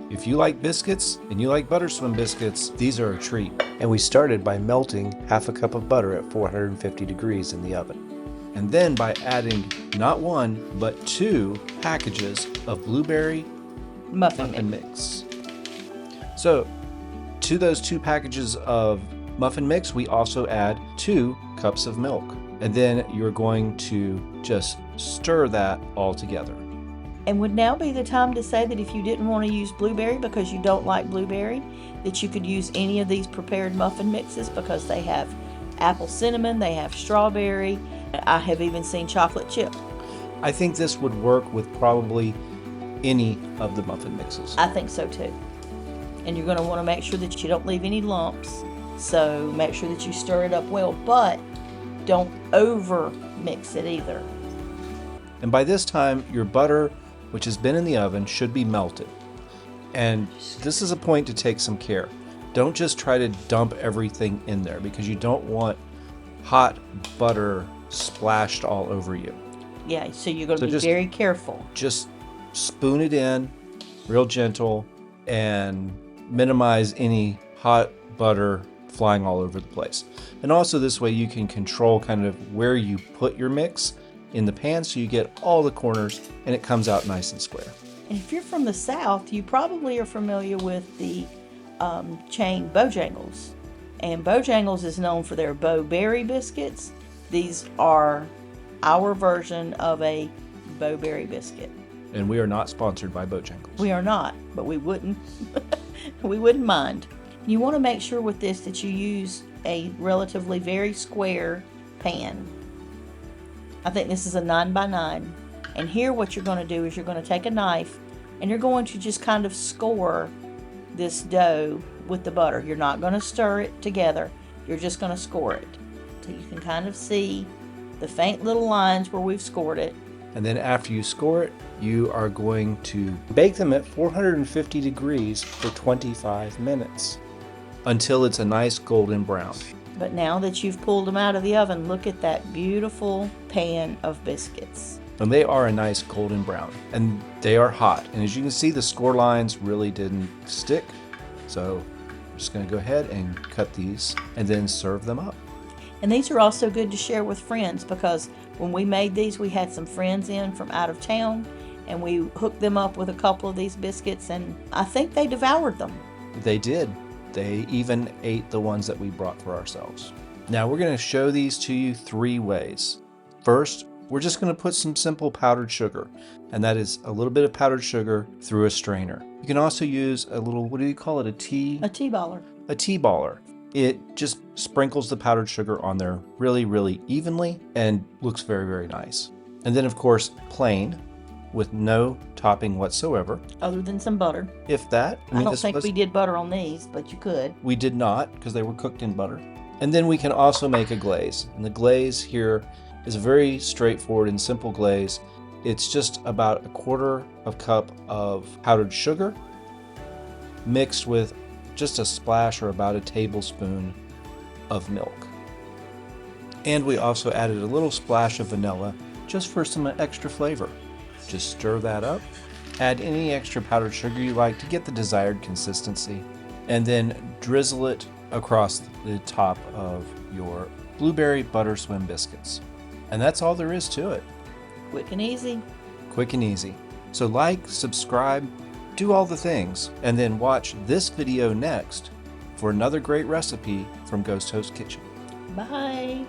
If you like biscuits and you like Butter Swim Biscuits, these are a treat. And we started by melting half a cup of butter at 450 degrees in the oven. And then by adding not one, but 2 packages of blueberry muffin mix. So to those 2 packages of muffin mix, we also add 2 cups of milk. And then you're going to just stir that all together. And would now be the time to say that if you didn't want to use blueberry because you don't like blueberry, that you could use any of these prepared muffin mixes because they have apple cinnamon, they have strawberry, I have even seen chocolate chip. I think this would work with probably any of the muffin mixes. I think so too. And you're going to want to make sure that you don't leave any lumps. So make sure that you stir it up well, but don't over mix it either. And by this time, your butter, which has been in the oven, should be melted. And this is a point to take some care. Don't just try to dump everything in there because you don't want hot butter splashed all over you. Yeah, so you're going to be very careful. Just spoon it in, real gentle, and minimize any hot butter flying all over the place. And also this way you can control kind of where you put your mix in the pan so you get all the corners and it comes out nice and square. And if you're from the South, you probably are familiar with the chain Bojangles. And Bojangles is known for their Bowberry biscuits. These are our version of a Bowberry biscuit. And we are not sponsored by Bojangles. We are not, but we wouldn't. We wouldn't mind. You want to make sure with this that you use a relatively very square pan. I think this is a 9x9. And here what you're going to do is you're going to take a knife and you're going to just kind of score this dough with the butter. You're not going to stir it together. You're just going to score it. So you can kind of see the faint little lines where we've scored it. And then after you score it, you are going to bake them at 450 degrees for 25 minutes until it's a nice golden brown. But now that you've pulled them out of the oven, look at that beautiful pan of biscuits. And they are a nice golden brown, and they are hot. And as you can see, the score lines really didn't stick. So I'm just going to go ahead and cut these and then serve them up. And these are also good to share with friends because when we made these, we had some friends in from out of town and we hooked them up with a couple of these biscuits and I think they devoured them. They did. They even ate the ones that we brought for ourselves. Now we're going to show these to you 3 ways. First, we're just going to put some simple powdered sugar, and that is a little bit of powdered sugar through a strainer. You can also use a little, what do you call it, a tea baller. A tea baller. It just sprinkles the powdered sugar on there really, really evenly and looks very, very nice. And then of course, plain with no topping whatsoever. Other than some butter. If that. I don't think we did butter on these, but you could. We did not because they were cooked in butter. And then we can also make a glaze. And the glaze here is a very straightforward and simple glaze. It's just about 1/4 cup of powdered sugar mixed with just a splash or about a tablespoon of milk. And we also added a little splash of vanilla just for some extra flavor. Just stir that up. Add any extra powdered sugar you like to get the desired consistency. And then drizzle it across the top of your blueberry Butter Swim biscuits. And that's all there is to it. Quick and easy. Quick and easy. So like, subscribe, do all the things, and then watch this video next for another great recipe from Ghost Host Kitchen. Bye.